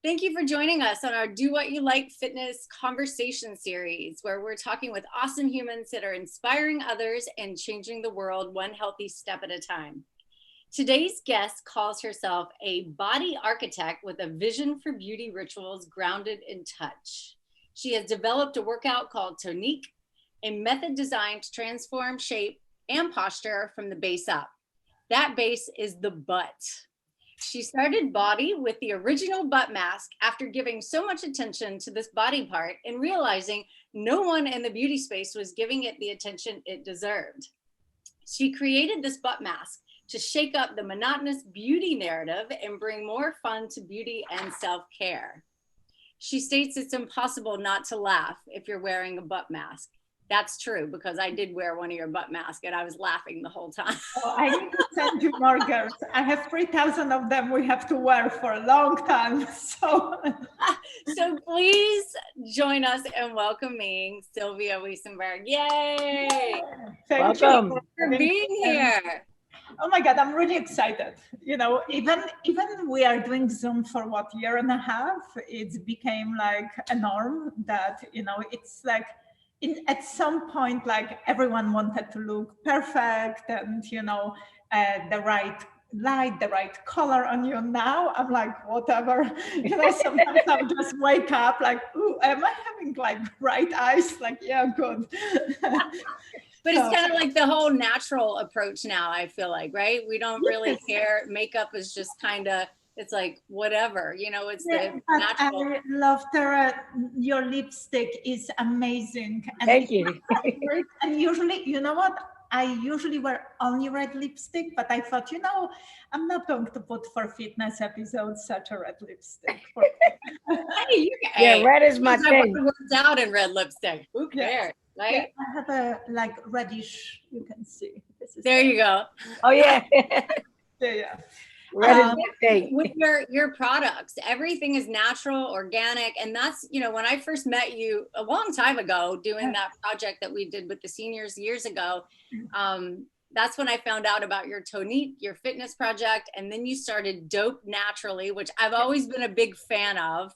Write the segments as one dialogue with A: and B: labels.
A: Thank you for joining us on our Do What You Like Fitness Conversation Series, where we're talking with awesome humans that are inspiring others and changing the world one healthy step at a time. Today's guest calls herself a body architect with a vision for beauty rituals grounded in touch. She has developed a workout called Tonique, a method designed to transform shape and posture from the base up. That base is the butt. She started BAWDY with the original butt mask after giving so much attention to this body part and realizing no one in the beauty space was giving it the attention it deserved. She created this butt mask to shake up the monotonous beauty narrative and bring more fun to beauty and self-care. She states it's impossible not to laugh if you're wearing a butt mask. That's true, because I did wear one of your butt masks and I was laughing the whole time.
B: Oh, I need to send you more girls. I have 3,000 of them we have to wear for a long time. So
A: Please join us in welcoming Sylwia Wiesenberg. Yay!
B: Thank
A: you for being here.
B: Oh my God, I'm really excited. You know, even we are doing Zoom for what, year and a half, it's became like a norm that, you know, it's like, at some point, like everyone wanted to look perfect and, you know, the right light, the right color on you. Now I'm like, whatever, you know, sometimes I'll just wake up like, ooh, am I having like bright eyes? Like, yeah, good.
A: But it's kind of like the whole natural approach now, I feel like, right? We don't really care. Makeup is just kind of, it's like whatever, you know, it's the natural.
B: I love your lipstick is amazing. And
C: thank you.
B: And usually, you know what? I usually wear only red lipstick, but I thought, you know, I'm not going to put for fitness episodes such a red lipstick.
C: Yeah, red is my thing.
A: Worked out in red lipstick. Who cares?
B: Yeah. Right? Yeah, I have a like reddish, you can see.
A: There you go.
C: Oh yeah.
B: Yeah.
A: With your products, everything is natural, organic, and that's, you know, when I first met you a long time ago doing that project that we did with the seniors years ago, that's when I found out about your Tonique, your fitness project, and then you started Dope Naturally, which I've always been a big fan of.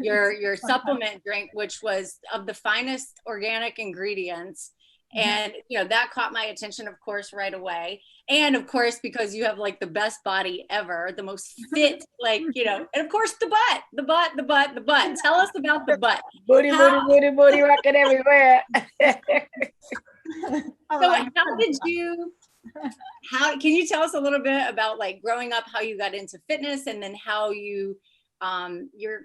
A: Your supplement drink, which was of the finest organic ingredients. And, you know, that caught my attention, of course, right away. And of course, because you have like the best body ever, the most fit, like, you know, and of course, the butt. Tell us about the butt.
C: Booty rocking everywhere.
A: So can you tell us a little bit about like growing up, how you got into fitness, and then how you're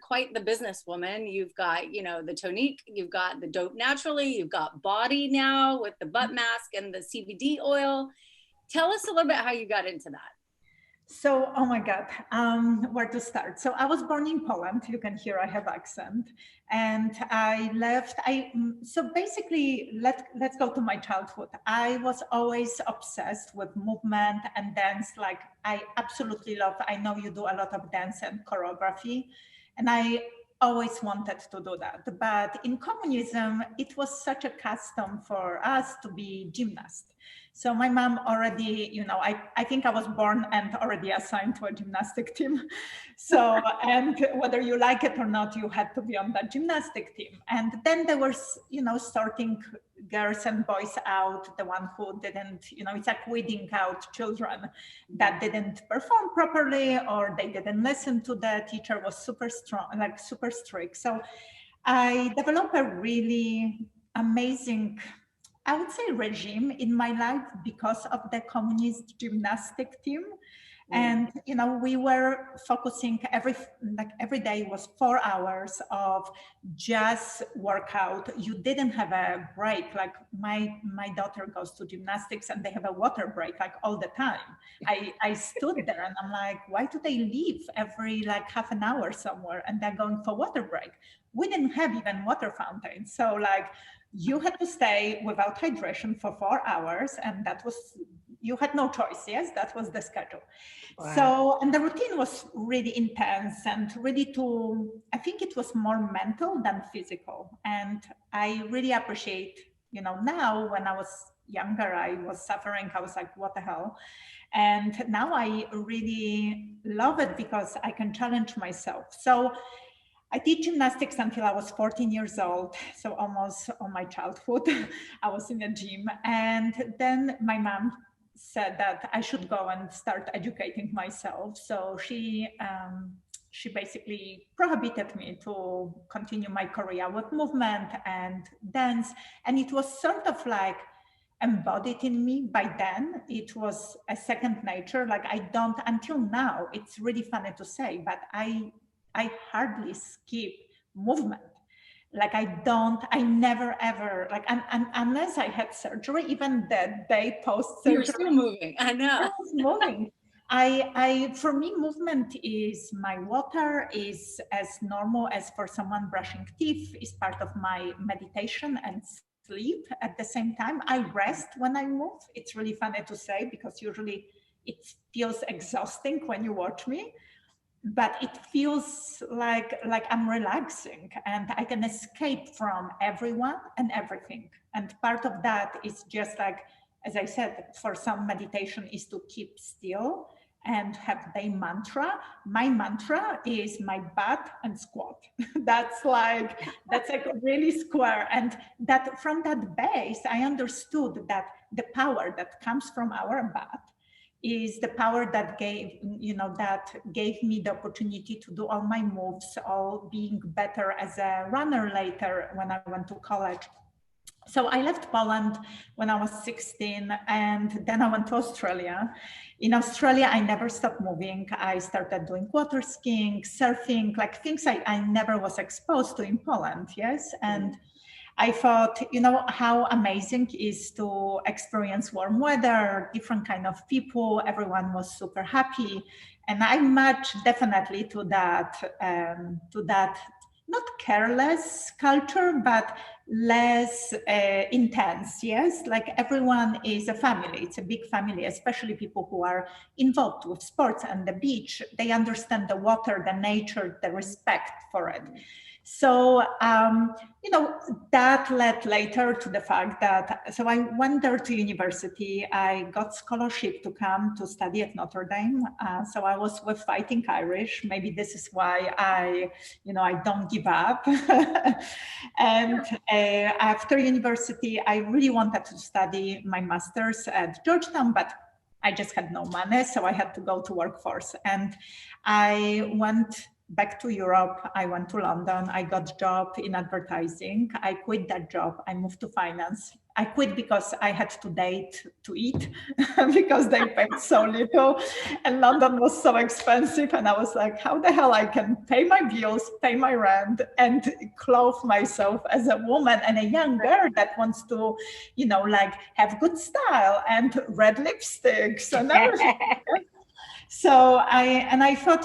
A: quite the businesswoman. You've got, you know, the Tonique, you've got the Dope Naturally, you've got BAWDY now with the butt mask and the CBD oil. Tell us a little bit how you got into that.
B: So, oh my God, where to start? So I was born in Poland. You can hear I have accent. And I left, so basically, let's go to my childhood. I was always obsessed with movement and dance. Like I absolutely love, I know you do a lot of dance and choreography. And I always wanted to do that. But in communism, it was such a custom for us to be gymnasts. So my mom already, you know, I think I was born and already assigned to a gymnastic team. So, and whether you like it or not, you had to be on that gymnastic team. And then there was, you know, sorting girls and boys out, the one who didn't, you know, it's like weeding out children that didn't perform properly or they didn't listen to the teacher, was super strong, like super strict. So I developed a really amazing, I would say, regime in my life because of the communist gymnastic team. And, you know, we were focusing every day was 4 hours of just workout. You didn't have a break. Like my daughter goes to gymnastics and they have a water break like all the time. I stood there and I'm like, why do they leave every like half an hour somewhere and they're going for water break? We didn't have even water fountains. So like you had to stay without hydration for 4 hours, and that was, you had no choice. Yes, that was the schedule. Wow. So, and the routine was really intense and really I think it was more mental than physical. And I really appreciate, you know, now when I was younger, I was suffering. I was like, what the hell? And now I really love it because I can challenge myself. So I did gymnastics until I was 14 years old, so almost all my childhood. I was in the gym. And then my mom said that I should go and start educating myself. So she basically prohibited me to continue my career with movement and dance. And it was sort of like embodied in me by then. It was a second nature. Like I don't, until now, it's really funny to say, but I hardly skip movement. Like I never ever, like, unless I had surgery, even that day post-surgery.
A: You're still moving, I know.
B: I was moving. For me, movement is my water, is as normal as for someone brushing teeth, is part of my meditation and sleep at the same time. I rest when I move. It's really funny to say because usually it feels exhausting when you watch me, but it feels like I'm relaxing and I can escape from everyone and everything. And part of that is just like, as I said, for some meditation is to keep still and have their mantra. My mantra is my butt and squat. That's like really square. And that from that base, I understood that the power that comes from our butt is the power that gave me the opportunity to do all my moves, all being better as a runner later when I went to college. So I left Poland when I was 16, and then I went to Australia. In Australia, I never stopped moving. I started doing water skiing, surfing, like things I never was exposed to in Poland, yes? And I thought, how amazing is to experience warm weather, different kind of people. Everyone was super happy. And I matched definitely to that, not careless culture, but less intense, yes? Like everyone is a family, it's a big family, especially people who are involved with sports and the beach. They understand the water, the nature, the respect for it. So, that led later to the fact that, so I went there to university, I got scholarship to come to study at Notre Dame. So I was with Fighting Irish. Maybe this is why I don't give up. And after university, I really wanted to study my master's at Georgetown, but I just had no money. So I had to go to workforce. And I went back to Europe. I went to London. I got a job in advertising. I quit that job. I moved to finance. I quit because I had to date to eat because they paid so little and London was so expensive. And I was like, how the hell I can pay my bills, pay my rent and clothe myself as a woman and a young girl that wants to, have good style and red lipsticks and everything. So I thought,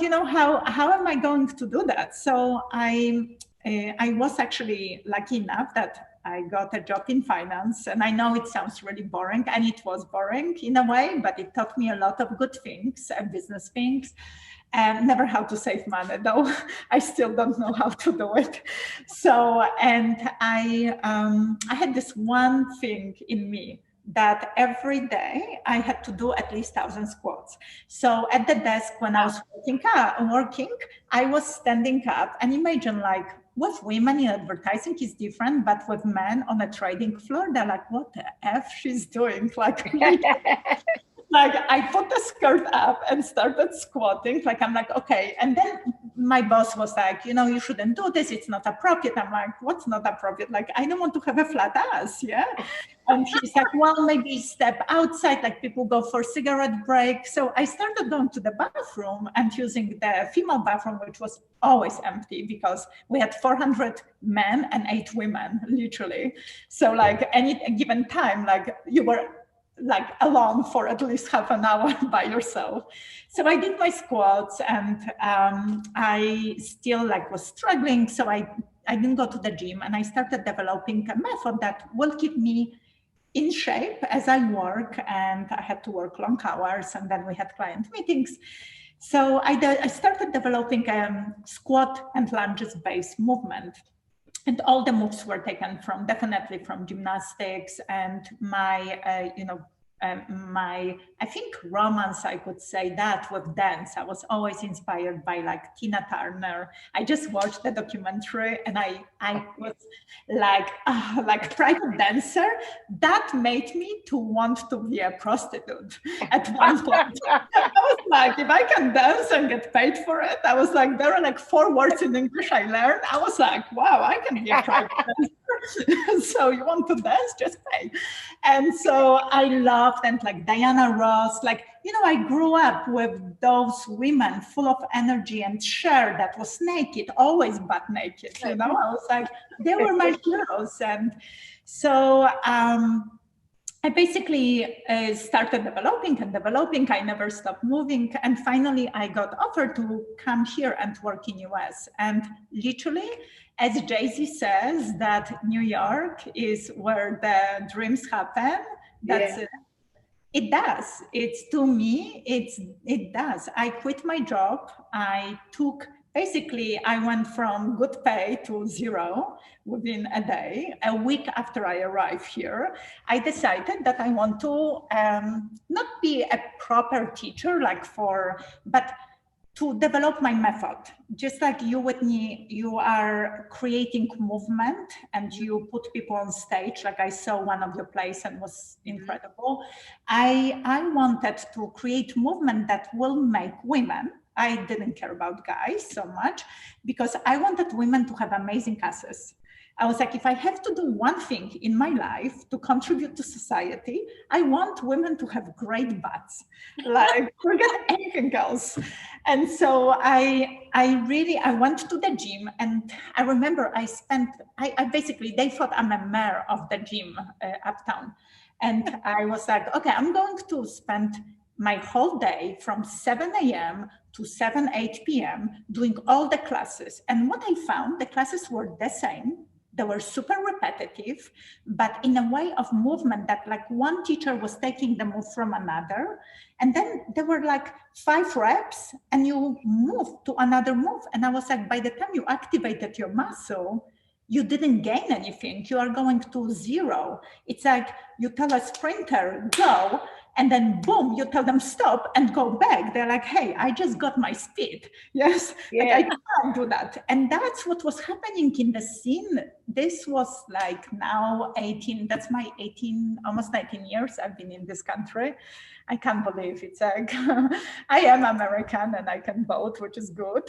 B: how am I going to do that? So I was actually lucky enough that I got a job in finance, and I know it sounds really boring, and it was boring in a way, but it taught me a lot of good things and business things, and never how to save money, though. I still don't know how to do it. So, and I had this one thing in me that every day I had to do at least 1,000 squats. So at the desk when I was working, I was standing up, and imagine like with women in advertising is different, but with men on a trading floor, they're like, what the F she's doing? Like, like I put the skirt up and started squatting. Like, I'm like, okay. And then my boss was like, you shouldn't do this. It's not appropriate. I'm like, what's not appropriate? Like, I don't want to have a flat ass. Yeah. And he's like, well, maybe step outside, like people go for cigarette break. So I started going to the bathroom and using the female bathroom, which was always empty because we had 400 men and 8 women, literally. So like any given time, like you were like alone for at least half an hour by yourself. So I did my squats, and I still like was struggling. So I didn't go to the gym, and I started developing a method that will keep me in shape as I work, and I had to work long hours, and then we had client meetings. So I started developing a squat and lunges based movement. And all the moves were taken from, definitely from gymnastics and my, I think romance, I could say that with dance. I was always inspired by like Tina Turner. I just watched the documentary and I was like private dancer. That made me to want to be a prostitute at one point. I was like, if I can dance and get paid for it, I was like, there are like 4 words in English I learned. I was like, wow, I can be a private dancer. So you want to dance, just pay. And so I loved, and like Diana Ross, like, you know, I grew up with those women full of energy and Cher that was naked, always butt naked, you know. I was like, they were my heroes. And so I basically started developing. I never stopped moving. And finally, I got offered to come here and work in US. And literally, as Jay-Z says, that New York is where the dreams happen. That's it does. It's to me, it does. I quit my job. Basically, I went from good pay to 0 within a day. A week after I arrived here, I decided that I want to not be a proper teacher, but to develop my method. Just like you, Whitney, you are creating movement and you put people on stage. Like I saw one of your plays and was incredible. I wanted to create movement that will make women. I didn't care about guys so much because I wanted women to have amazing asses. I was like, if I have to do one thing in my life to contribute to society, I want women to have great butts. Like, forget anything else. And so I went to the gym, and I remember I basically, they thought I'm a mayor of the gym uptown. And I was like, okay, I'm going to spend my whole day from 7 a.m. to 8 p.m. doing all the classes. And what I found, the classes were the same. They were super repetitive, but in a way of movement that like one teacher was taking the move from another. And then there were like 5 reps and you move to another move. And I was like, by the time you activated your muscle, you didn't gain anything. You are going to 0. It's like you tell a sprinter, go, and then boom, you tell them stop and go back. They're like, hey, I just got my speed. Yes, like I can't do that. And that's what was happening in the scene. This was like now 18, that's my 18, almost 19 years I've been in this country. I can't believe it's like, I am American and I can vote, which is good.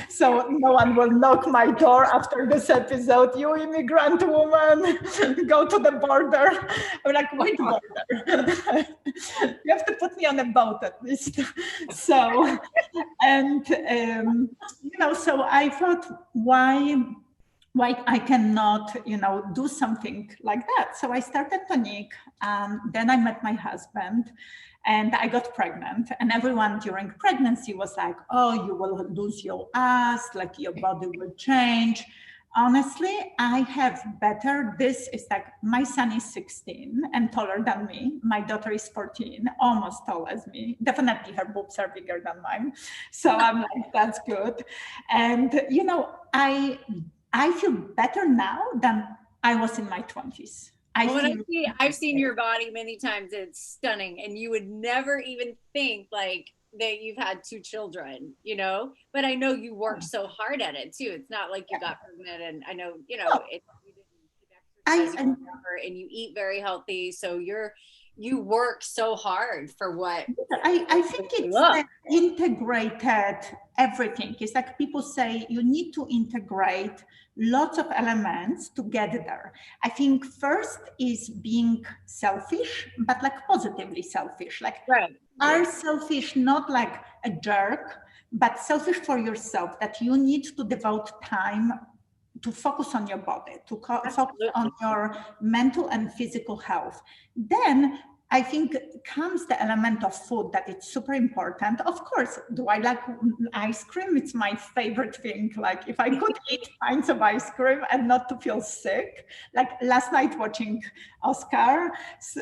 B: So no one will knock my door after this episode. You immigrant woman, go to the border. I'm like, which border? You have to put me on a boat at least. So, and, you know, so I thought, why I cannot, you know, do something like that. So I started Tonique. Then I met my husband and I got pregnant, and everyone during pregnancy was like, oh, you will lose your ass, like your body will change. Honestly, I have better. This is like, my son is 16 and taller than me. My daughter is 14, almost tall as me. Definitely her boobs are bigger than mine. So I'm like, that's good. And, you know, I feel better now than I was in my 20s.
A: I've seen your body many times. It's stunning. And you would never even think like that you've had 2 children, you know, but I know you worked so hard at it too. It's not like you got pregnant, and I know, you know, you didn't keep exercising and you eat very healthy. So you work so hard for what
B: I think it's like integrated everything. It's like people say you need to integrate lots of elements to get there. I think first is being selfish, but like positively selfish, like are selfish, not like a jerk, but selfish for yourself, that you need to devote time to focus on your body, to focus on your mental and physical health. Then I think comes the element of food, that it's super important. Of course, do I like ice cream? It's my favorite thing. Like if I could eat pints of ice cream and not to feel sick, like last night watching Oscar,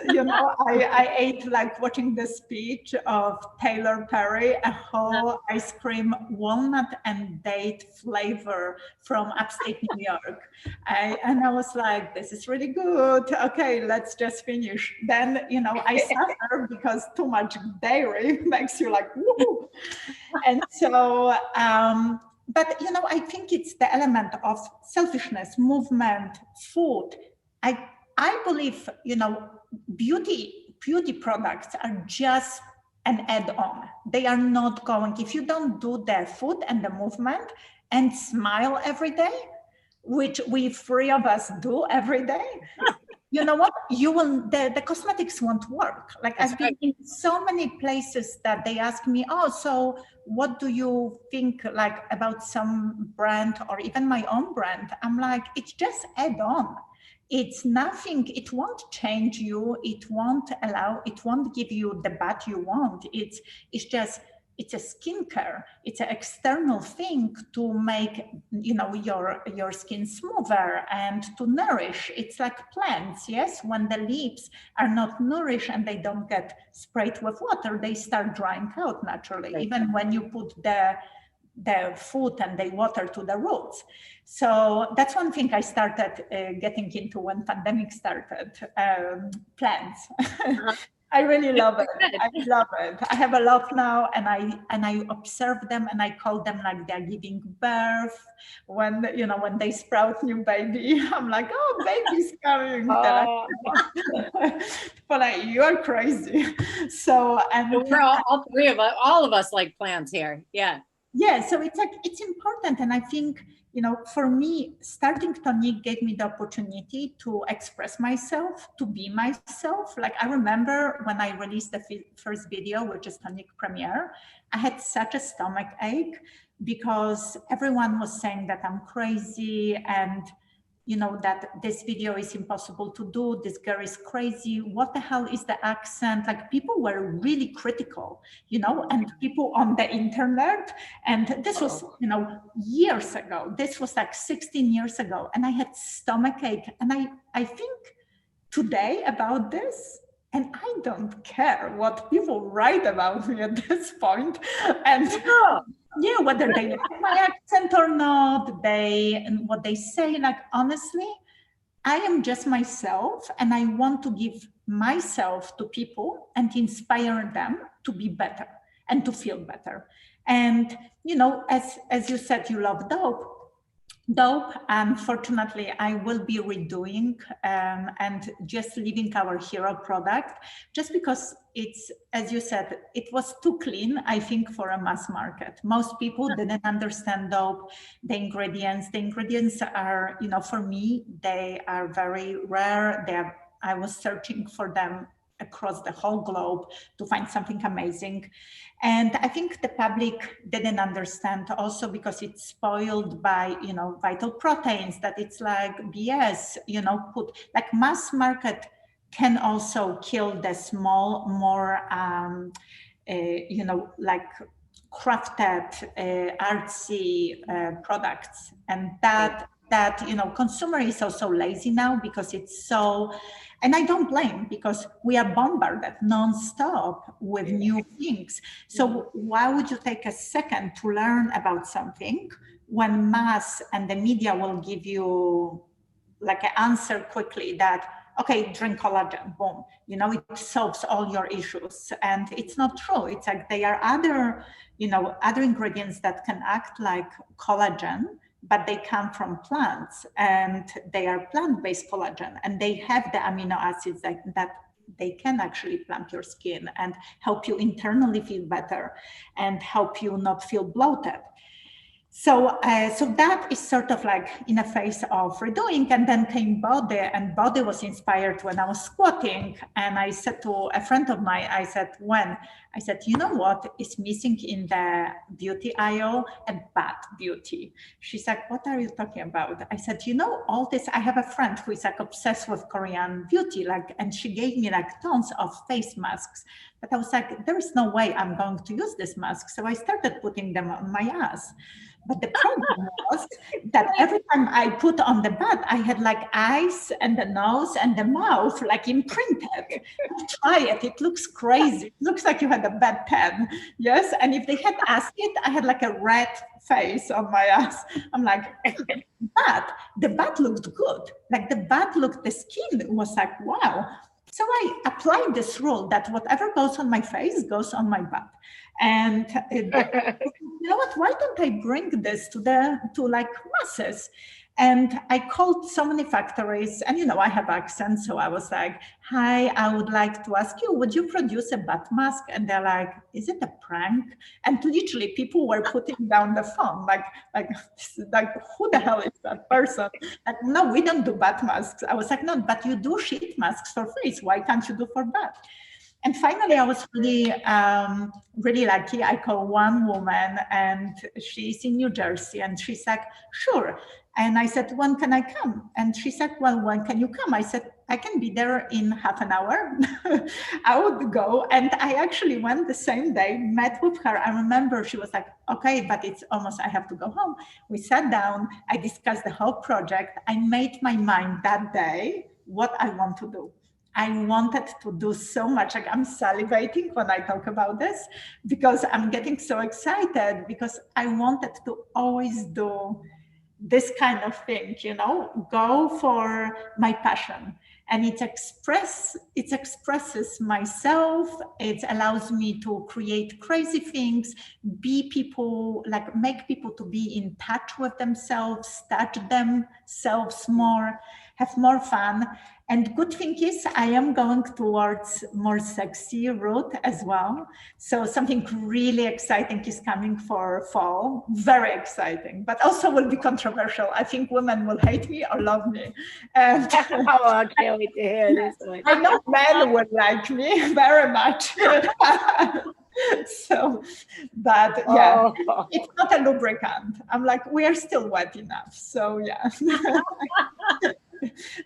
B: you know, I ate like watching the speech of Taylor Perry, a whole ice cream, walnut and date flavor from upstate New York. And I was like, this is really good. Okay, let's just finish. Then, you know, I suffer because too much dairy makes you like, woo. And so, but I think it's the element of selfishness, movement, food. I believe, beauty products are just an add-on. They are not going, if you don't do the food and the movement and smile every day, which we three of us do every day, you know what? You will, the cosmetics won't work. Like I've been in so many places that they ask me, oh, so what do you think like about some brand or even my own brand? I'm like, it's just add on. It's nothing, it won't change you. It won't give you the bath you want. It's a skincare. It's an external thing to make, your skin smoother and to nourish. It's like plants, yes? When the leaves are not nourished and they don't get sprayed with water, they start drying out naturally, even when you put the food and the water to the roots. So that's one thing I started getting into when pandemic started, plants. I really love it. I love it. I have a lot now, and I observe them, and I call them like they're giving birth. When they sprout new baby, I'm like, oh, baby's coming.
C: Oh.
B: But like, you are crazy. So and
A: we're all of us like plants here. Yeah.
B: Yeah. So it's like it's important, and I think for me, starting Tonique gave me the opportunity to express myself, to be myself. Like I remember when I released the first video, which is Tonique premiere, I had such a stomach ache because everyone was saying that I'm crazy and that this video is impossible to do. This girl is crazy. What the hell is the accent? Like people were really critical, and people on the internet. And this was, years ago. This was like 16 years ago. And I had stomach ache. And I think today about this, and I don't care what people write about me at this point. And yeah, whether they like my accent or not, and what they say, like honestly, I am just myself, and I want to give myself to people and inspire them to be better and to feel better. And as you said, you love dope. Unfortunately, I will be redoing and just leaving our hero product, just because it's, as you said, it was too clean, I think, for a mass market. Most people didn't understand dope, the ingredients. The ingredients are, for me, they are very rare. I was searching for them across the whole globe to find something amazing. And I think the public didn't understand also because it's spoiled by, vital proteins, that it's like BS, put like mass market can also kill the small, more, like crafted, artsy products. And that consumer is also lazy now because it's so, and I don't blame, because we are bombarded nonstop with new things. So why would you take a second to learn about something when mass and the media will give you like an answer quickly that, okay, drink collagen, boom, it solves all your issues. And it's not true. It's like there are other ingredients that can act like collagen, but they come from plants, and they are plant-based collagen, and they have the amino acids that they can actually plump your skin and help you internally feel better and help you not feel bloated. So that is sort of like in a phase of redoing. And then came BAWDY, and BAWDY was inspired when I was squatting. And I said to a friend of mine, I said, you know what is missing in the beauty aisle? A bath beauty. She's like, what are you talking about? I said, all this, I have a friend who is like obsessed with Korean beauty, and she gave me like tons of face masks. But I was like, there is no way I'm going to use this mask. So I started putting them on my ass. But the problem was that every time I put on the bath, I had like eyes and the nose and the mouth like imprinted. Try it. It looks crazy. It looks like you had a bad pen. Yes. And if they had asked it, I had like a red face on my ass. I'm like, but the bath looked good. Like the skin was like, wow. So I applied this rule that whatever goes on my face goes on my butt. And you know what, why don't I bring this to like masses? And I called so many factories, and you know, I have accents. So I was like, hi, I would like to ask you, would you produce a butt mask? And they're like, is it a prank? And literally people were putting down the phone, like, who the hell is that person? Like, no, we don't do butt masks. I was like, no, but you do sheet masks for face. Why can't you do for butt? And finally, I was really, really lucky. I called one woman, and she's in New Jersey, and she's like, sure. And I said, when can I come? And she said, well, when can you come? I said, I can be there in half an hour. I would go. And I actually went the same day, met with her. I remember she was like, okay, but it's almost, I have to go home. We sat down, I discussed the whole project. I made my mind that day what I want to do. I wanted to do so much. Like, I'm salivating when I talk about this because I'm getting so excited, because I wanted to always do this kind of thing, you know, go for my passion. And it expresses myself. It allows me to create crazy things, be people, like make people to be in touch with themselves, touch themselves more, have more fun. And good thing is I am going towards more sexy route as well. So something really exciting is coming for fall, very exciting, but also will be controversial. I think women will hate me or love me. And
C: oh, I can't wait to hear this one.
B: I know men would like me very much. So, but yeah, it's not a lubricant. I'm like, we are still wet enough. So yeah.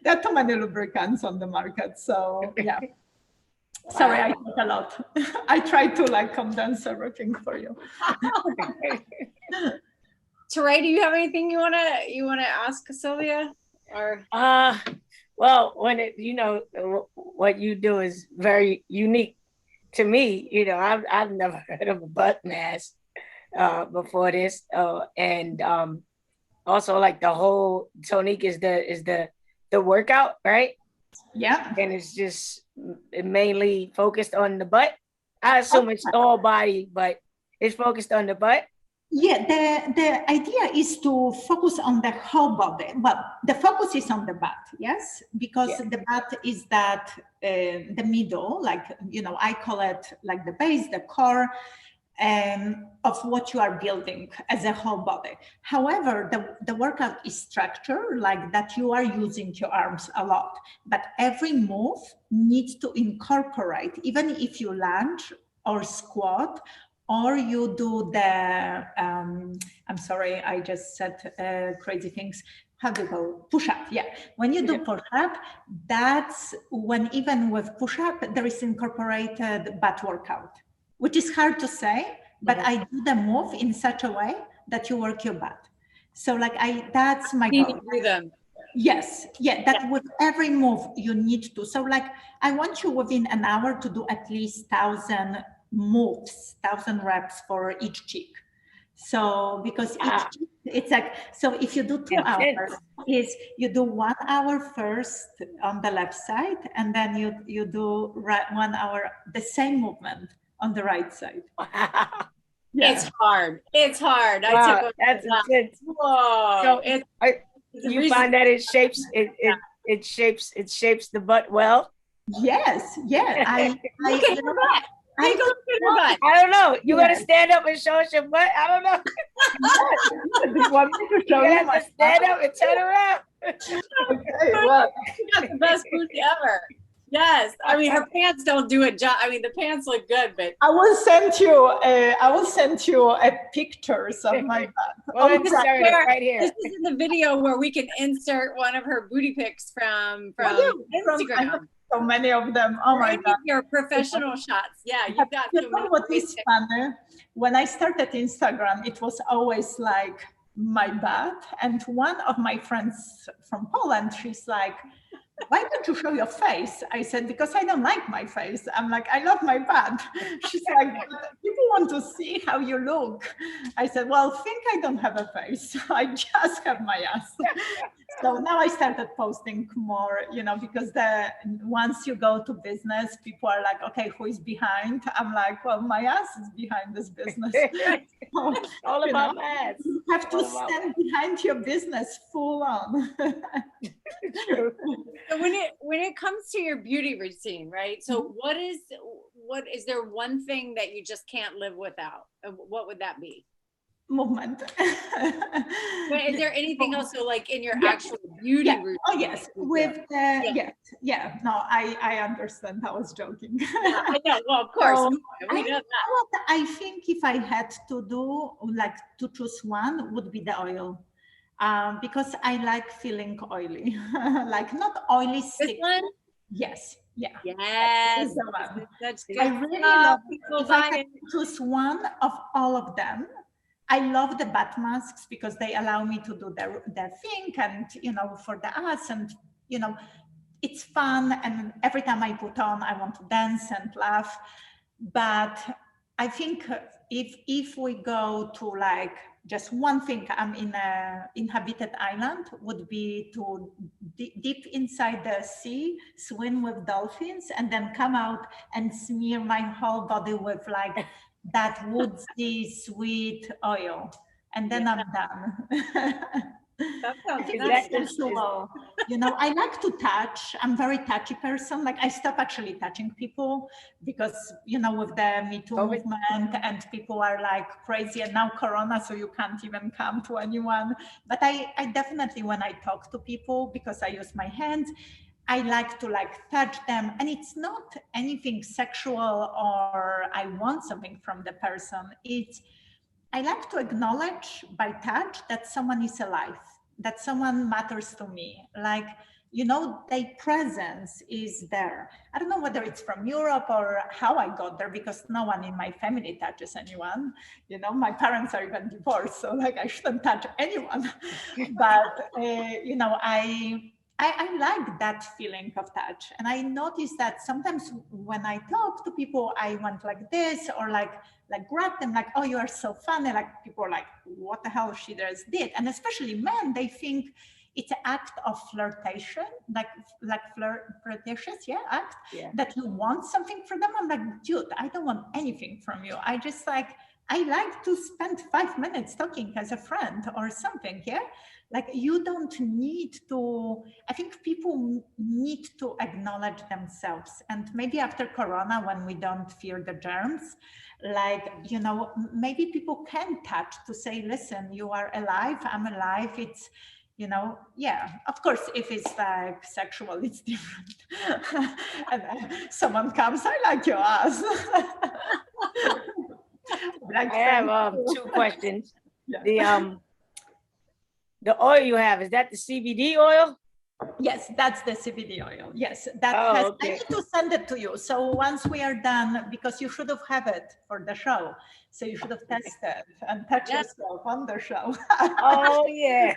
B: There are too many lubricants on the market. So yeah. Sorry, I talk a lot. I try to like condense everything for you.
A: Teray, do you have anything you wanna ask Sylwia? Or
C: well, when it, you know, what you do is very unique to me. You know, I've never heard of a butt mask before this. And also like the whole Tonique is the workout, right?
B: Yeah.
C: And it's just mainly focused on the butt. I assume it's all body, but it's focused on the butt.
B: Yeah, the idea is to focus on the whole body. Well, the focus is on the butt, yes, because the butt is that the middle, like, you know, I call it like the base, the core of what you are building as a whole body. However, the workout is structured like that you are using your arms a lot, but every move needs to incorporate, even if you lunge or squat, or you do the, I'm sorry, I just said crazy things. How do you go? Push-up, yeah. When you do push-up, that's when even with push-up, there is incorporated butt workout, which is hard to say, but I do the move in such a way that you work your butt. So like that's my goal. Yes, yeah, that with every move you need to. So like, I want you within an hour to do at least 1,000 moves, 1,000 reps for each cheek. So because each cheek, it's like, so if you do 2 hours, is you do 1 hour first on the left side, and then you do 1 hour, the same movement on the right side.
A: Yeah. It's hard. It's hard.
C: Wow, that's intense.
A: Whoa.
C: So you find that it shapes the butt well?
B: Yes, yeah. I
C: don't know. You gotta stand up and show us your butt. I don't know.
B: You want me to show
C: you have to stand up and turn around.
A: Okay, well, you got the best booty ever. Yes, I mean her pants don't do it. I mean the pants look good, but
B: I will send you pictures of my butt.
C: Well, right here.
A: This is in the video where we can insert one of her booty pics from Instagram.
B: So many of them. Oh my God!
A: Your professional shots. Yeah, you've got.
B: You know what is funny? When I started Instagram, it was always like my butt, and one of my friends from Poland, she's like, why don't you show your face? I said, because I don't like my face. I'm like, I love my butt. She's like, but people want to see how you look. I said, well, think I don't have a face. I just have my ass. So now I started posting more, because once you go to business, people are like, okay, who is behind? I'm like, well, my ass is behind this business. So,
C: All about my ass.
B: you have to stand behind your business full on.
A: So when it comes to your beauty routine, right? So what is there one thing that you just can't live without? What would that be?
B: Movement.
A: But is there anything else, so like in your actual beauty routine?
B: Oh yes, with no, I understand. I was joking.
A: I know, well, of course.
B: So,
A: we know that.
B: I think if I had to do, like, to choose one, would be the oil. Because I like feeling oily, like not oily stick.
A: This one?
B: Yes. Yeah.
A: Yes.
B: I really love. If I had to choose one of all of them, I love the bath masks because they allow me to do their thing, and for the ass, and it's fun, and every time I put on, I want to dance and laugh. But I think if we go to like just one thing, I'm in a inhabited island, would be to deep inside the sea, swim with dolphins, and then come out and smear my whole body with like that woodsy, sweet oil, and then I'm done.
A: That sounds
B: that's sensual. I like to touch. I'm a very touchy person. Like, I stop actually touching people because, with the Me Too movement, and people are like crazy, and now Corona, so you can't even come to anyone. But I definitely, when I talk to people, because I use my hands, I like to touch them, and it's not anything sexual or I want something from the person. I like to acknowledge by touch that someone is alive, that someone matters to me. Like, their presence is there. I don't know whether it's from Europe or how I got there, because no one in my family touches anyone. My parents are even divorced, so I shouldn't touch anyone. But, I like that feeling of touch. And I notice that sometimes when I talk to people, I want like this, or like grab them, like, oh, you are so funny. Like, people are like, what the hell she just did? And especially men, they think it's an act of flirtation, like flirtatious, act, that you want something from them. I'm like, dude, I don't want anything from you. I just I like to spend 5 minutes talking as a friend or something, Like, you don't need to, I think people need to acknowledge themselves. And maybe after Corona, when we don't fear the germs, maybe people can touch to say, listen, you are alive, I'm alive. It's, of course, if it's like sexual, it's different. And then someone comes, I like your ass.
C: I have 2 questions. The oil you have, is that the CBD oil?
B: Yes, that's the CBD oil. Yes, I need to send it to you. So once we are done, because you should have it for the show, so you should have tested and touch yourself on the show.
C: Oh yeah.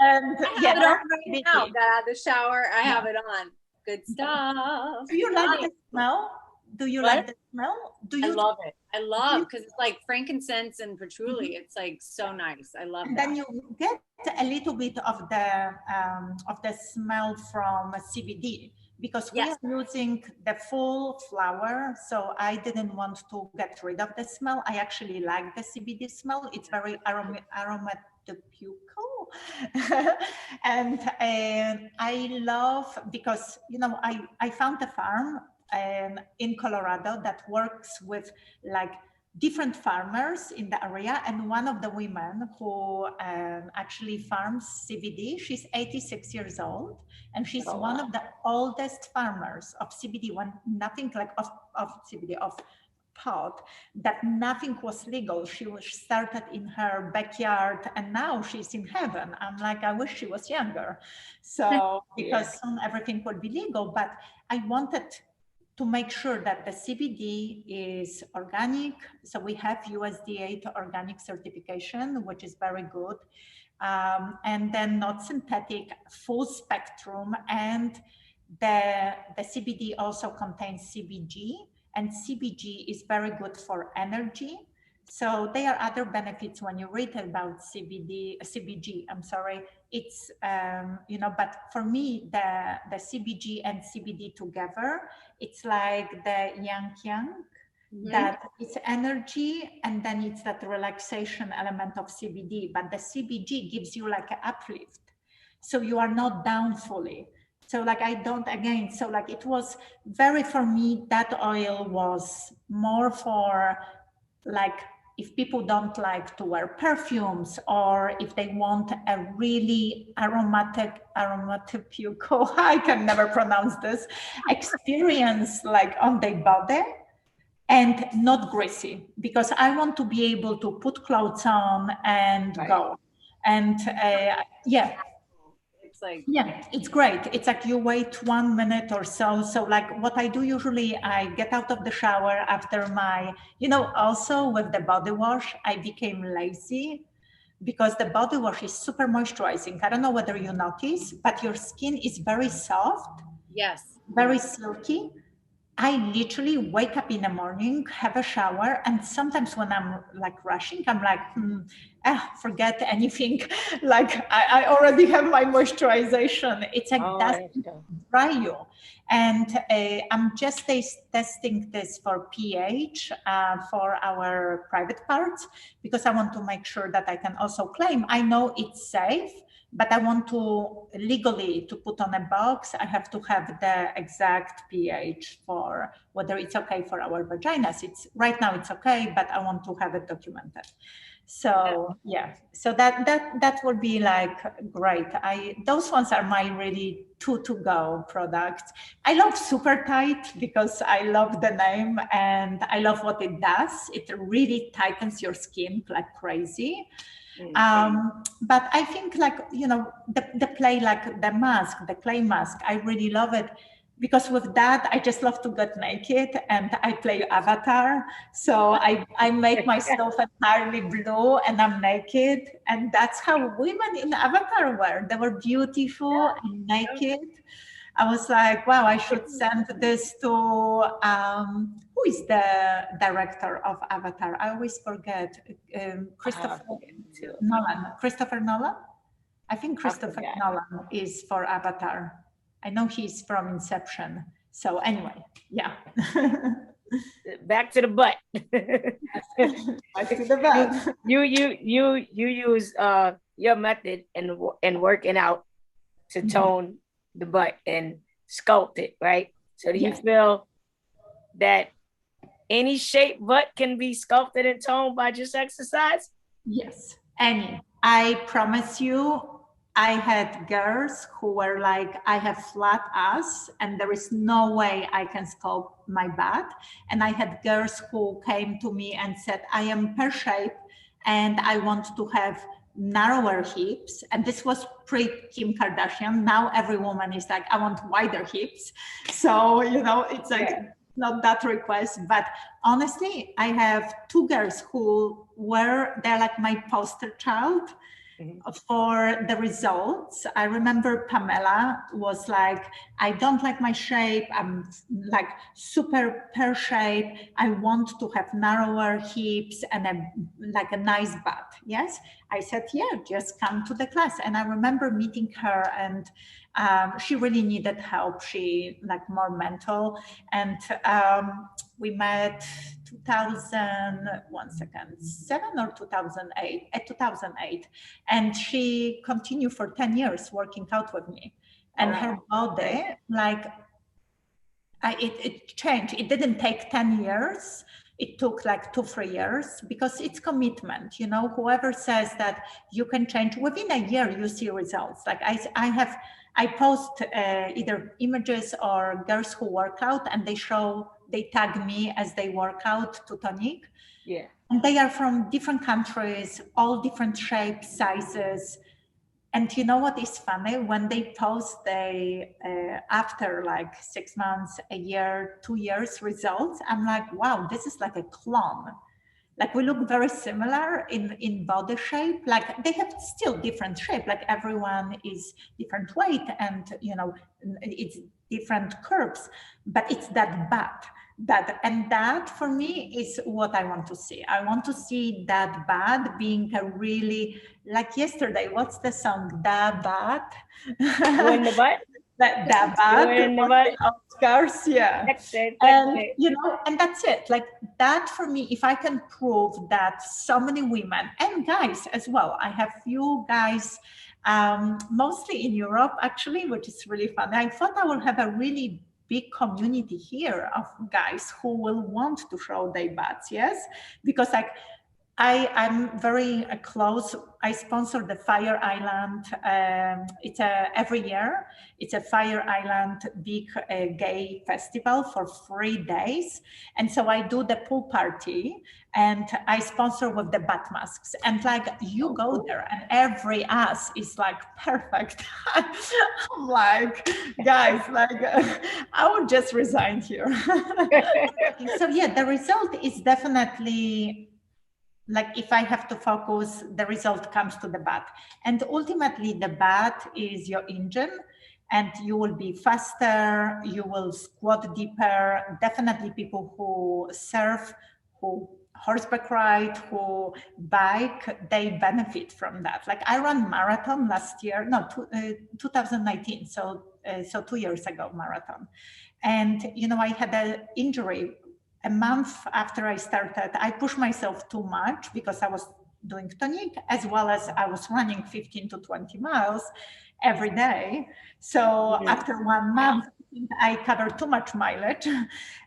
B: And
A: I have it on right now. The shower, I have it on. Good stuff.
B: Do you like the smell? Do you like the smell?
A: I love it. I love, because it's like frankincense and patchouli. It's like so nice. I love that.
B: Then you get a little bit of the smell from CBD, because we are using the full flower. So I didn't want to get rid of the smell. I actually like the CBD smell. It's very aromatic. And I love, because I found a farm in Colorado that works with different farmers in the area, and one of the women who actually farms CBD, she's 86 years old, and she's one of the oldest farmers of CBD, nothing of CBD, of pot, that nothing was legal. She started in her backyard, and now she's in heaven. I'm like, I wish she was younger. So because soon everything would be legal, but I wanted to make sure that the CBD is organic. So we have USDA organic certification, which is very good. And then not synthetic, full spectrum. And The CBD also contains CBG, and CBG is very good for energy. So there are other benefits when you read about CBG, I'm sorry. It's, but for me, the CBG and CBD together, it's like the yang, that it's energy, and then it's that relaxation element of CBD, but the CBG gives you like an uplift. So you are not down fully. So like it was very, for me, that oil was more for like, if people don't like to wear perfumes, or if they want a really aromatic, I can never pronounce this, experience like on their body, and not greasy, because I want to be able to put clothes on and go. And it's great. It's like you wait 1 minute or so. So like what I do usually, I get out of the shower after my, also with the body wash, I became lazy because the body wash is super moisturizing. I don't know whether you notice, but your skin is very soft.
A: Yes.
B: Very silky. I literally wake up in the morning, have a shower, and sometimes when I'm like rushing, I'm like, forget anything. Like I already have my moisturization. It's like doesn't dry you. And I'm just testing this for pH for our private parts, because I want to make sure that I can also claim. I know it's safe, but I want to legally to put on a box, I have to have the exact pH for whether it's okay for our vaginas. Right now it's okay, but I want to have it documented. So so that would be like great. Those ones are my really to go products. I love Super Tight because I love the name and I love what it does. It really tightens your skin like crazy. But I think like, the play, like the mask, the clay mask, I really love it, because with that, I just love to get naked and I play Avatar. So I make myself entirely blue and I'm naked. And that's how women in Avatar were. They were beautiful and naked. I was like, wow, I should send this to, who is the director of Avatar? I always forget. Christopher Nolan? I think Christopher Nolan is for Avatar. I know he's from Inception. So anyway,
C: Back to the butt.
B: Back to the butt.
C: You use your method in working out to tone the butt and sculpt it, right? So do you feel that any shape butt can be sculpted and toned by just exercise?
B: Yes, any. I promise you, I had girls who were like, I have flat ass and there is no way I can sculpt my butt. And I had girls who came to me and said, I am pear shape and I want to have narrower hips. And this was pre-Kim Kardashian. Now every woman is like, I want wider hips. So, it's like not that request. But honestly, I have 2 girls who they're like my poster child for the results. I remember Pamela was like, I don't like my shape. I'm like super pear shape. I want to have narrower hips and a nice butt. Yes. I said, just come to the class. And I remember meeting her and she really needed help. She like more mental. And we met 7 or 2008, 2008. And she continued for 10 years working out with me. And her body, like, it changed. It didn't take 10 years. It took like 2-3 years because it's commitment. Whoever says that you can change within a year, you see results. Like I post either images or girls who work out and they tag me as they work out to Tonique.
C: Yeah.
B: And they are from different countries, all different shapes, sizes. And you know what is funny? When they post after like 6 months, a year, 2 years results, I'm like, wow, this is like a clone. Like we look very similar in body shape. Like they have still different shape. Like everyone is different weight and it's different curves, but it's that that for me is what I want to see. I want to see that bad being a really, like yesterday, what's the song? Da bad.
C: In the butt.
B: that bad.
C: In the butt.
B: Oscars, yeah. And you know, and that's it. Like that for me, if I can prove that so many women and guys as well. I have few guys, mostly in Europe actually, which is really fun. I thought I will have a really big community here of guys who will want to show their butts, yes? Because like I'm very close. I sponsor the Fire Island. It's every year. It's a Fire Island big gay festival for 3 days. And so I do the pool party and I sponsor with the butt masks. And like you go there and every ass is like perfect. I'm like, guys, like I would just resign here. So yeah, the result is definitely, like if I have to focus, the result comes to the butt. And ultimately the butt is your engine and you will be faster, you will squat deeper. Definitely people who surf, who horseback ride, who bike, they benefit from that. Like I ran marathon last year, 2019. So 2 years ago marathon. And, you know, I had an injury a month after I started. I pushed myself too much because I was doing Tonique as well as I was running 15 to 20 miles every day. So after 1 month, I covered too much mileage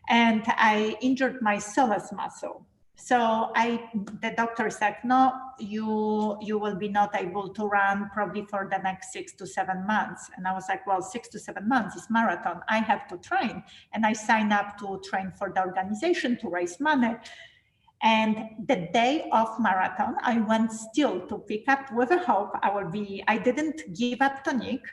B: and I injured my psoas muscle. So the doctor said, no, you will be not able to run probably for the next 6 to 7 months. And I was like, well, 6 to 7 months is marathon. I have to train. And I signed up to train for the organization to raise money. And the day of marathon, I went still to pick up with a hope I didn't give up Tonique.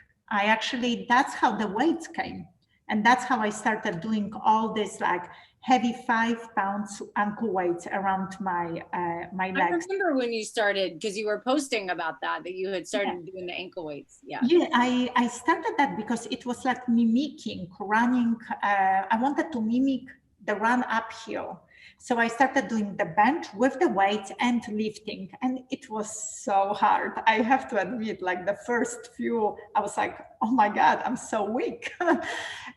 B: That's how the weights came. And that's how I started doing all this like heavy 5 pounds ankle weights around my legs.
A: I remember when you started, because you were posting about that you had started doing the ankle weights. Yeah,
B: I started that because it was like mimicking running. I wanted to mimic the run uphill. So I started doing the bench with the weights and lifting. And it was so hard. I have to admit, like the first few, I was like, oh my God, I'm so weak.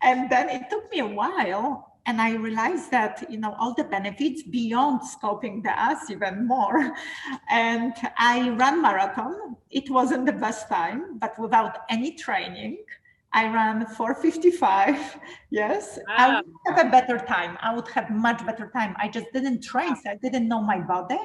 B: And then it took me a while. And I realized that, you know, all the benefits beyond scoping the ass even more. And I ran marathon. It wasn't the best time, but without any training, I ran 4:55. Yes, wow. I would have a better time. I would have much better time. I just didn't train, so I didn't know my body.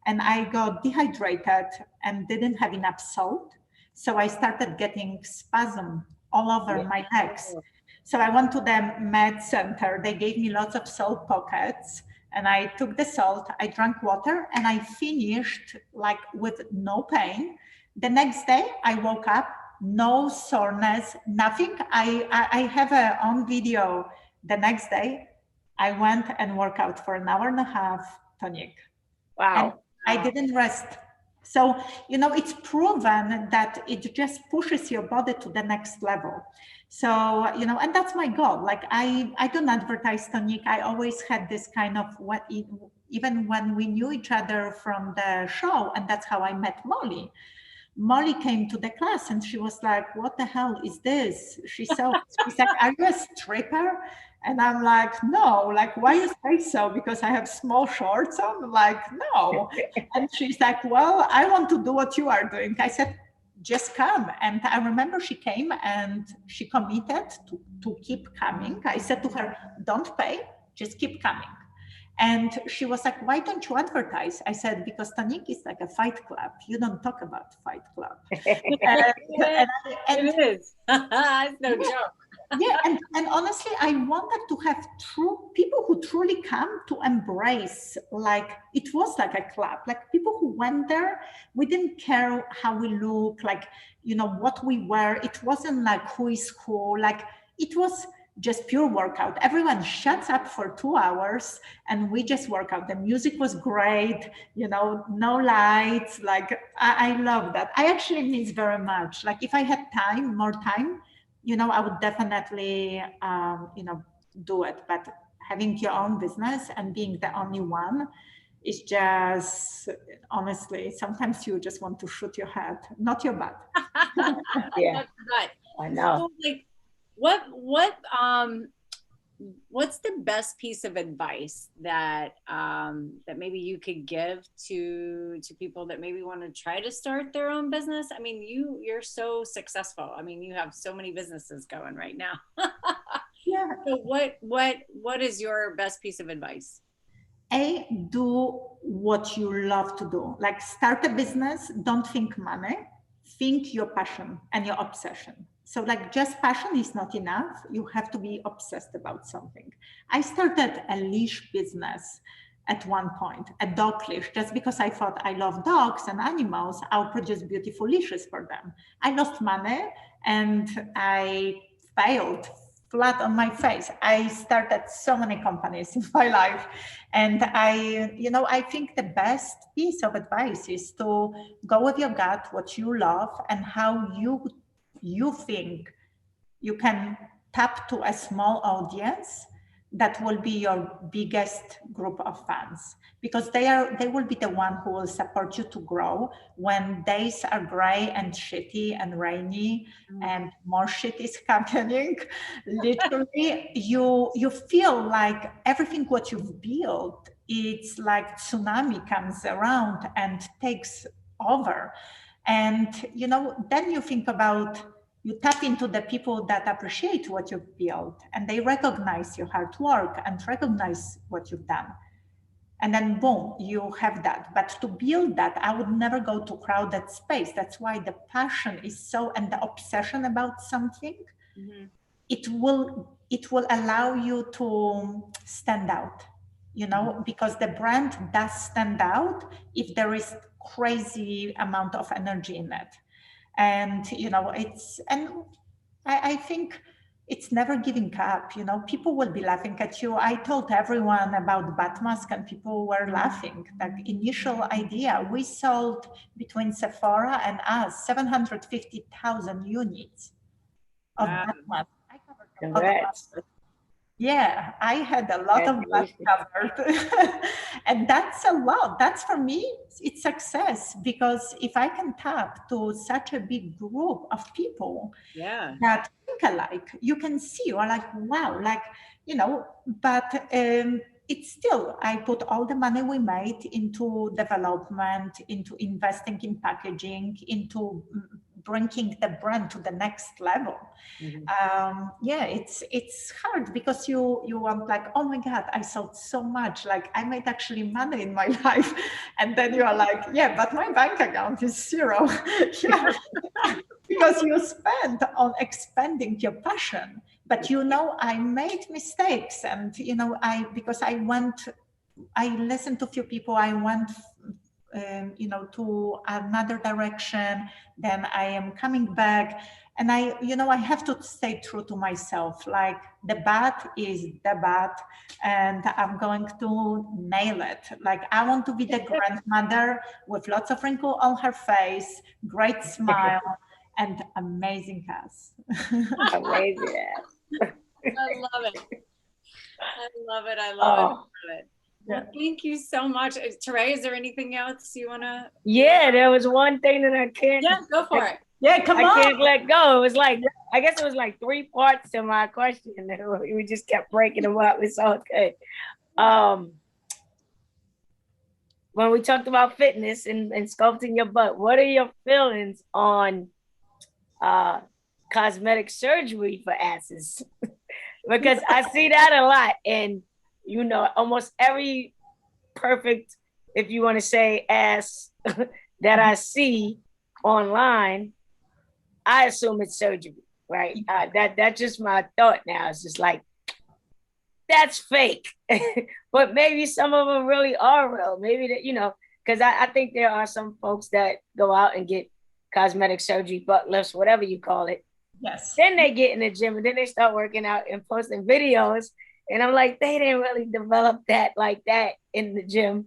B: And I got dehydrated and didn't have enough salt. So I started getting spasm all over my legs. So I went to the med center. They gave me lots of salt pockets and I took the salt, I drank water and I finished like with no pain. The next day I woke up, no soreness, nothing. I have on video the next day. I went and worked out for an hour and a half, Tonique.
C: Wow.
B: And I didn't rest. So, you know, it's proven that it just pushes your body to the next level. So, you know, and that's my goal. Like I don't advertise Tonique. I always had this kind of even when we knew each other from the show, and that's how I met Molly. Molly came to the class and she was like, what the hell is this? She's like, are you a stripper? And I'm like, no, like, why you say so? Because I have small shorts on? Like, no. And she's like, well, I want to do what you are doing. I said, just come. And I remember she came and she committed to keep coming. I said to her, don't pay, just keep coming. And she was like, why don't you advertise? I said, because Tonique is like a fight club. You don't talk about fight club.
A: It is. It's no joke.
B: Yeah, and honestly, I wanted to have true people who truly come to embrace, like, it was like a club, like people who went there, we didn't care how we look, like, you know, what we wear. It wasn't like who is who, like, it was just pure workout. Everyone shuts up for 2 hours and we just work out. The music was great, you know, no lights. Like, I love that. I actually miss very much. Like if I had time, more time, I would definitely, do it. But having your own business and being the only one is just, honestly, sometimes you just want to shoot your head, not your butt.
C: Yeah, I know.
A: So, like, what's the best piece of advice that that maybe you could give to people that maybe want to try to start their own business? I mean, you're so successful. I mean, you have so many businesses going right now.
B: Yeah.
A: So what is your best piece of advice?
B: Do what you love to do. Like, start a business, don't think money, think your passion and your obsession. So like, just passion is not enough. You have to be obsessed about something. I started a leash business at one point, a dog leash, just because I thought I love dogs and animals, I'll produce beautiful leashes for them. I lost money and I failed flat on my face. I started so many companies in my life. And I think the best piece of advice is to go with your gut, what you love, and how you think you can tap to a small audience that will be your biggest group of fans, because they will be the one who will support you to grow when days are gray and shitty and rainy and more shit is happening. Literally, you feel like everything what you've built, it's like tsunami comes around and takes over. And then you think about, you tap into the people that appreciate what you've built, and they recognize your hard work and recognize what you've done. And then boom, you have that. But to build that, I would never go to crowded space. That's why the passion is so, and the obsession about something, it will allow you to stand out, because the brand does stand out if there is crazy amount of energy in it. And I think it's never giving up. People will be laughing at you. I told everyone about bat mask and people were laughing. That initial idea, we sold between Sephora and us 750,000 units of bat mask. I covered a lot of baskets. Yeah, I had a lot of that covered. And that's a lot. That's, for me, it's success, because if I can tap to such a big group of people that think alike, you can see, you're like, wow, but it's still, I put all the money we made into development, into investing in packaging, into bringing the brand to the next level. It's hard, because you want, like, oh my God, I sold so much, like I made actually money in my life. And then you are like, yeah, but my bank account is zero. Because you spent on expanding your passion. But I made mistakes, and because I listened to a few people, I went to another direction, then I am coming back. And I have to stay true to myself. Like, the bat is the bat, and I'm going to nail it. Like, I want to be the grandmother with lots of wrinkles on her face, great smile, and amazing ass.
C: Amazing ass.
A: I love it. I love it. I love it. Well, thank you so much. Teray, is there anything else you want to?
C: Yeah, there was one thing that I can't.
A: Yeah, go for it.
B: Yeah, come on.
C: I can't let go. It was like, I guess it was like 3 parts to my question. We just kept breaking them up. It's all good. When we talked about fitness and sculpting your butt, what are your feelings on cosmetic surgery for asses? Because I see that a lot. And, almost every perfect, if you want to say, ass that I see online, I assume it's surgery, right? That's just my thought now. It's just like, that's fake. But maybe some of them really are real. Maybe that, because I think there are some folks that go out and get cosmetic surgery, butt lifts, whatever you call it.
B: Yes.
C: Then they get in the gym and then they start working out and posting videos. And I'm like, they didn't really develop that like that in the gym,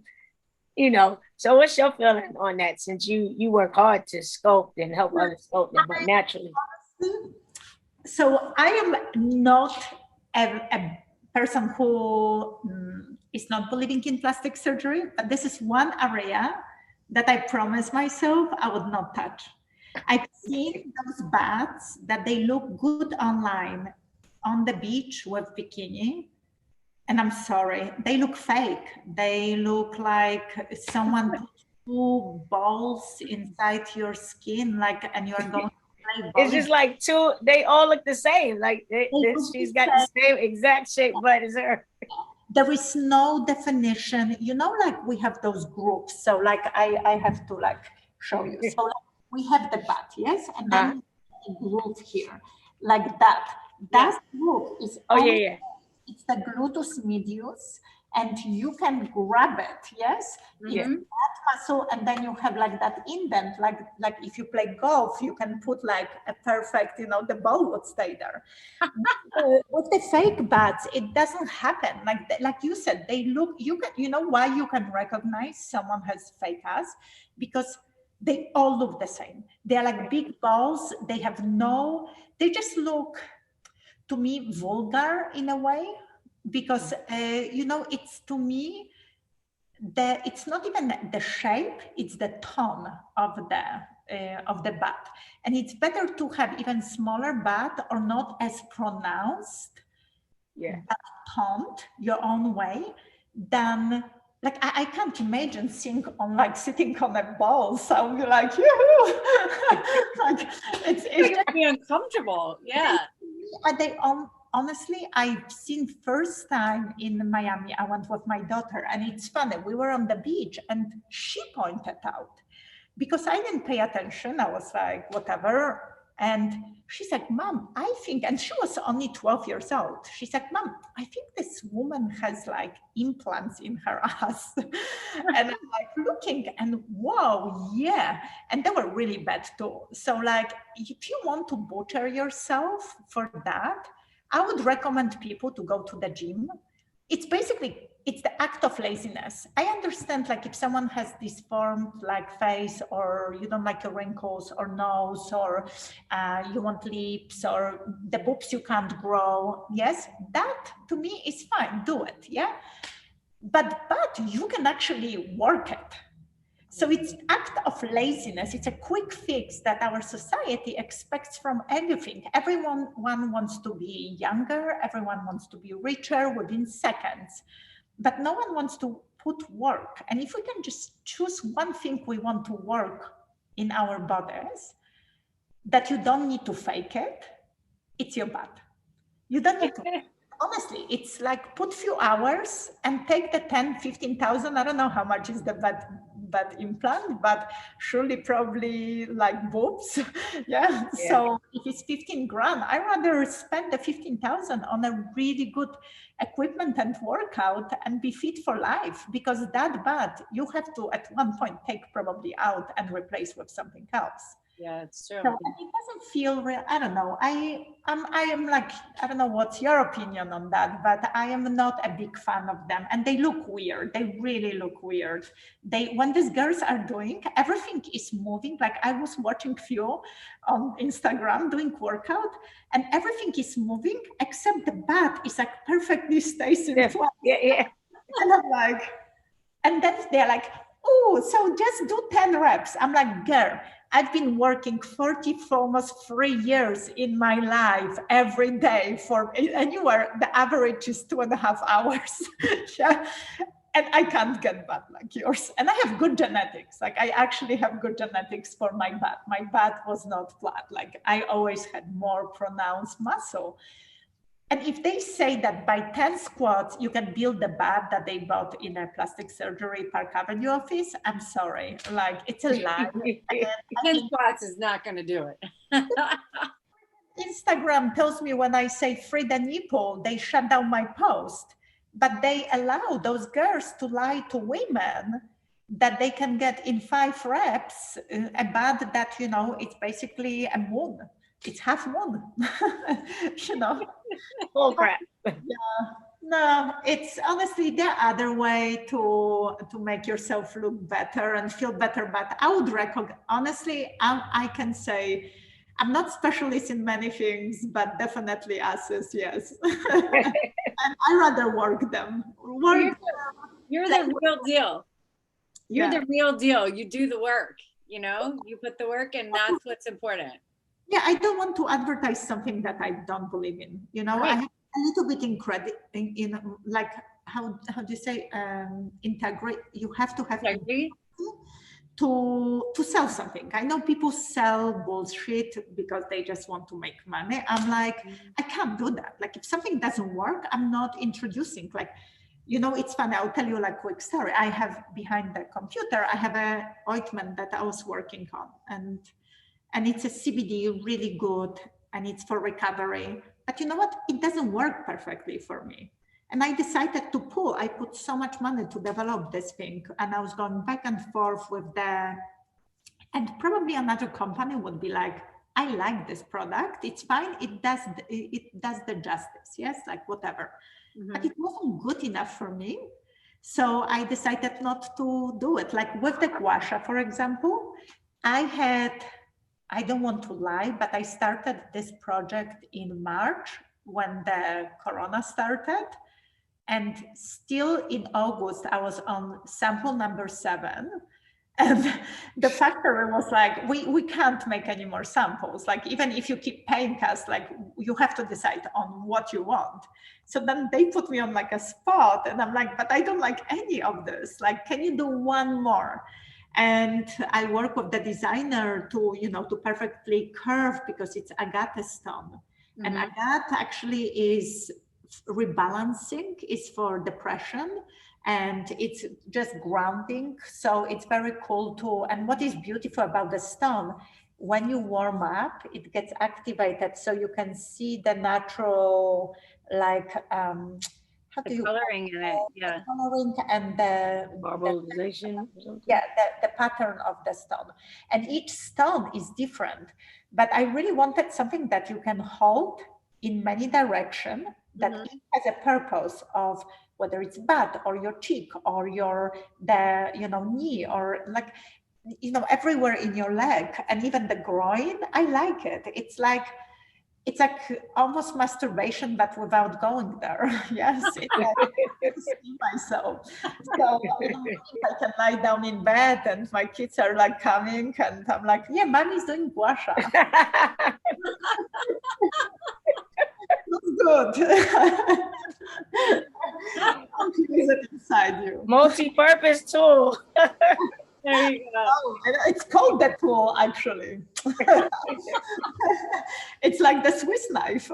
C: So what's your feeling on that, since you work hard to sculpt and help others sculpt their butt naturally?
B: So I am not a person who is not believing in plastic surgery, but this is one area that I promised myself I would not touch. I've seen those baths that they look good online on the beach with bikini. And I'm sorry, they look fake. They look like someone put 2 balls inside your skin, like, and you're going to play
C: It's just like two, they all look the same. Like she's got the same exact shape, but it's her.
B: There is no definition, you know, like we have those groups. So like I have to like show you. So like, we have the butt, yes? And then a group here, like that. That group is it's the gluteus medius, and you can grab it, yes? It's that muscle, and then you have like that indent, like if you play golf, you can put like a perfect, you know, the ball would stay there. With the fake butts, it doesn't happen. Like you said, they look, you know why you can recognize someone has fake ass? Because they all look the same. They're like big balls. They have they just look, to me, vulgar in a way, because you know, it's, to me, it's not even the shape, it's the tone of the butt, and it's better to have even smaller butt or not as pronounced, but toned your own way, than like I can't imagine sitting on a ball. So I'll be like, yoo-hoo! Like it's
A: just be uncomfortable. Yeah.
B: Honestly, I've seen first time in Miami. I went with my daughter, and it's funny. We were on the beach, and she pointed out, because I didn't pay attention. I was like, whatever. And she's like, Mom, I think, and she was only 12 years old. She's like, Mom, I think this woman has like implants in her ass. And I'm like looking, and wow, yeah. And they were really bad too. So like, if you want to butcher yourself for that, I would recommend people to go to the gym. It's the act of laziness. I understand, like if someone has deformed like face, or you don't like your wrinkles or nose, or you want lips, or the boobs you can't grow. Yes, that to me is fine, do it, yeah? But you can actually work it. So it's an act of laziness. It's a quick fix that our society expects from everything. Everyone wants to be younger. Everyone wants to be richer within seconds. But no one wants to put work. And if we can just choose one thing we want to work in our bodies, that you don't need to fake it, it's your butt. You don't need to. Honestly, it's like put few hours and take the 10, 15,000. I don't know how much is the butt implant, but surely probably like boobs. Yeah. So if it's 15 grand, I rather spend the 15,000 on a really good equipment and workout and be fit for life, because that butt you have to at one point take probably out and replace with something else.
A: Yeah, it's true.
B: So it doesn't feel real. I don't know. I am like, I don't know what's your opinion on that, but I am not a big fan of them, and they look weird. They really look weird. When these girls are doing, everything is moving. Like I was watching few on Instagram doing workout, and everything is moving except the butt is like perfectly stays in place.
C: Yeah.
B: And I'm like, and then they're like, oh, so just do 10 reps. I'm like, girl, I've been working for almost 3 years in my life every day the average is 2.5 hours. Yeah. And I can't get butt like yours. And I have good genetics. Like I actually have good genetics for my butt. My butt was not flat. Like I always had more pronounced muscle. And if they say that by 10 squats, you can build the butt that they bought in a plastic surgery Park Avenue office, I'm sorry. Like, it's a lie.
A: 10 squats is not going to do it.
B: Instagram tells me when I say free the nipple, they shut down my post. But they allow those girls to lie to women that they can get in 5 reps a butt that, you know, it's basically a moon. It's half moon, you know.
C: Bull crap.
B: Yeah. No, it's honestly the other way to make yourself look better and feel better. But I would recommend, honestly, I can say I'm not specialist in many things, but definitely asses, yes. And I rather work them.
A: You're the real deal. You're
B: Yeah.
A: the real deal. You do the work, you know, you put the work and that's what's important.
B: Yeah, I don't want to advertise something that I don't believe in. You know,
A: Right.
B: I have a little bit in credit in like how do you say integrate? You have to have
A: Integrity
B: to sell something. I know people sell bullshit because they just want to make money. I'm like, I can't do that. Like if something doesn't work, I'm not introducing. Like, you know, it's funny. I'll tell you like a quick story. I have behind the computer, I have a ointment that I was working on, and it's a CBD, really good, and it's for recovery. But you know what? It doesn't work perfectly for me. And I decided to pull. I put so much money to develop this thing, and I was going back and forth with and probably another company would be like, I like this product. It's fine. It does the justice. Yes, like whatever. But it wasn't good enough for me. So I decided not to do it. Like with the gua sha, for example, I don't want to lie, but I started this project in March when the Corona started. And still in August, I was on sample number 7. And the factory was like, we can't make any more samples. Like, even if you keep paying us, like, you have to decide on what you want. So then they put me on like a spot, and I'm like, but I don't like any of this. Like, can you do one more? And I work with the designer to, you know, to perfectly curve, because it's agate stone. And agate actually is rebalancing, is for depression, and it's just grounding. So it's very cool too. And what is beautiful about the stone, when you warm up, it gets activated, so you can see the natural, like how do you
A: coloring in it? Yeah,
B: coloring and the
C: marbleization.
B: Yeah, the pattern of the stone, and each stone is different. But I really wanted something that you can hold in many directions, that each has a purpose of whether it's butt or your cheek or your knee, or like, you know, everywhere in your leg, and even the groin. I like it. It's like almost masturbation, but without going there. Yes, I see myself. So I can lie down in bed and my kids are like coming, and I'm like, yeah, mommy's doing gua sha. Looks good. Use it inside you.
C: Multi-purpose tool.
A: there you go.
B: Oh, it's called the tool, actually. It's like the Swiss knife.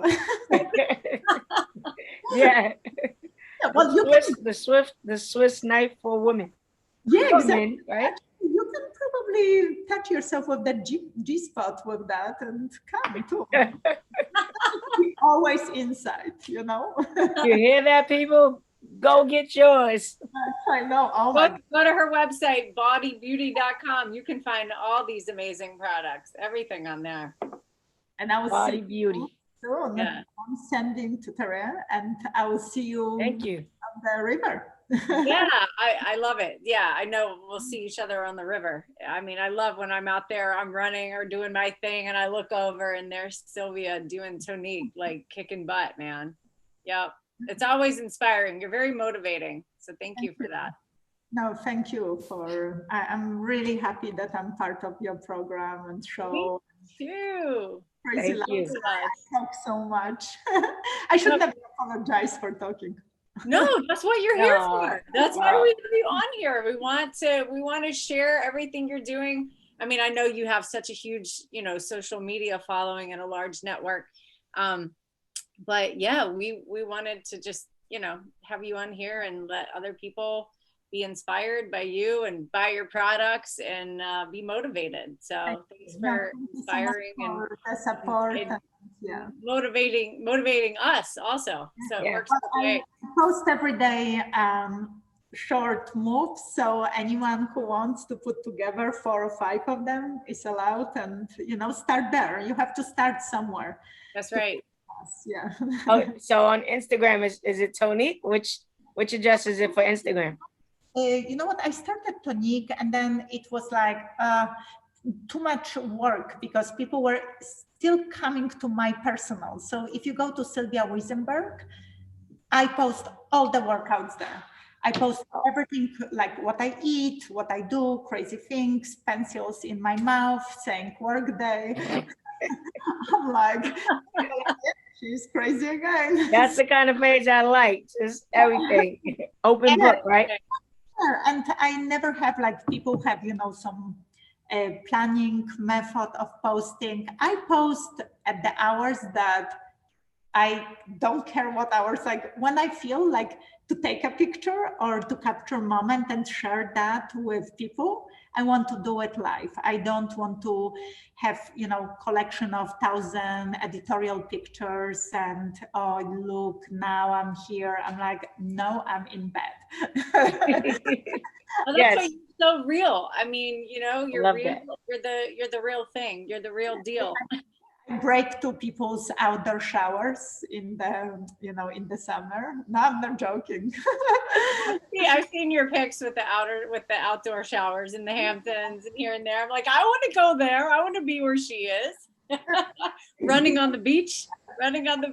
C: Yeah.
B: Well,
C: the Swiss knife for women.
B: Yeah, exactly.
C: Men, right?
B: You can probably touch yourself with that G spot with that and come too. Always inside, you know.
C: You hear that, people? Go get yours.
B: I know.
A: Go to her website, bawdybeauty.com. You can find all these amazing products, everything on there.
B: And I will
C: Bawdy
B: see
C: Beauty.
B: soon.
A: Yeah.
B: I'm sending to Terrain, and I will see you.
C: Thank you.
B: On the river.
A: Yeah, I love it. Yeah, I know we'll see each other on the river. I mean, I love when I'm out there, I'm running or doing my thing, and I look over and there's Sylwia doing Tonique, like kicking butt, man. Yep. It's always inspiring. You're very motivating. So thank you for that.
B: No, thank you for, I'm really happy that I'm part of your program and show.
A: Me too.
B: Crazy
C: Thank you.
B: I talk so much. I should never apologize for talking.
A: No, that's what you're here for. That's why we have you on here. We want to share everything you're doing. I mean, I know you have such a huge, you know, social media following and a large network. But yeah, we wanted to just, you know, have you on here and let other people be inspired by you and buy your products and be motivated. So thanks for inspiring and
B: the support. Yeah,
A: motivating us also. So it works
B: I post every day short moves, so anyone who wants to put together 4 or 5 of them is allowed, and you know, start there. You have to start somewhere.
A: That's right.
B: Yeah.
C: Oh, so on Instagram is it Tonique? Which address is it for Instagram?
B: You know what? I started Tonique, and then it was like too much work because people were still coming to my personal. So if you go to Sylwia Wiesenberg, I post all the workouts there. I post everything, like what I eat, what I do, crazy things, pencils in my mouth, saying work day. I'm like, she's crazy again.
C: That's the kind of page I like. Just everything. Open book, right?
B: And I never have like people have, some planning method of posting. I post at the hours that I don't care what hours, like when I feel like to take a picture or to capture a moment and share that with people, I want to do it live. I don't want to have, collection of 1,000 editorial pictures and, oh, look, now I'm here. I'm like, no, I'm in bed.
A: Well, that's why you're so real. I mean, you're real.
C: That.
A: You're the real thing. You're the real deal.
B: I break to people's outdoor showers in the summer. No, I'm not joking.
A: I've seen your pics with the outdoor showers in the Hamptons and here and there. I'm like, I want to go there. I want to be where she is. Running on the beach.
B: The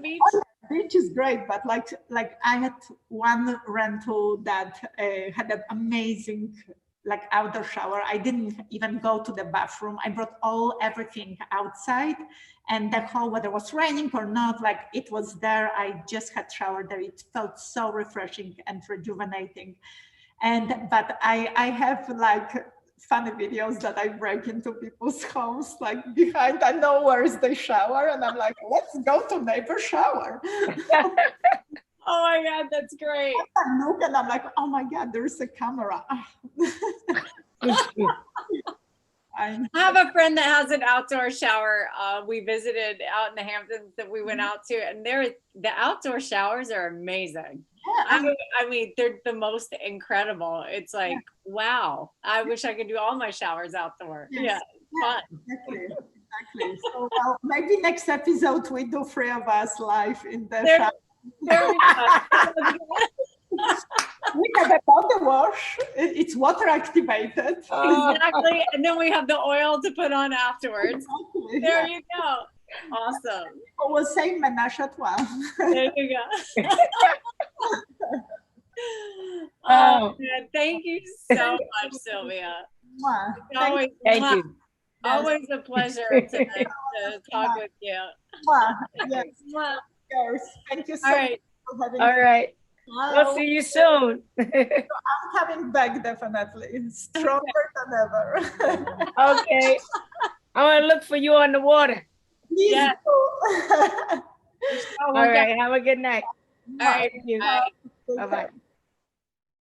B: beach is great, but like I had one rental that had an amazing outdoor shower. I didn't even go to the bathroom. I brought everything outside, and the whole, whether it was raining or not, it was there. I just had showered there. It felt so refreshing and rejuvenating. But I have funny videos that I break into people's homes, behind, I know where is the shower, and I'm like, let's go to neighbor shower.
A: Oh my God, that's great.
B: I look and I'm like, oh my God, there's a camera.
A: I have a friend that has an outdoor shower. We visited out in the Hamptons that we went out to, and the outdoor showers are amazing. Yeah. I mean, they're the most incredible. It's like, wow, I wish I could do all my showers outdoor. Yes. Yeah, fun.
B: Exactly. So maybe next episode we do 3 of us live in the shower.
A: Very
B: We have a body wash. It's water activated.
A: Exactly. And then we have the oil to put on afterwards. Exactly. There you go. Awesome.
B: We'll say menage a trois.
A: There you go. Oh, man. Thank you so much, Sylwia.
C: Thank you.
A: Always a pleasure to talk with you.
B: Yes. Thank you so much for having me.
C: All right. We'll see you soon.
B: I'm coming back, definitely. Stronger than ever.
C: Okay. I want to look for you on the water.
B: Yeah.
C: All right. Have a good night.
A: All right.
C: Bye-bye.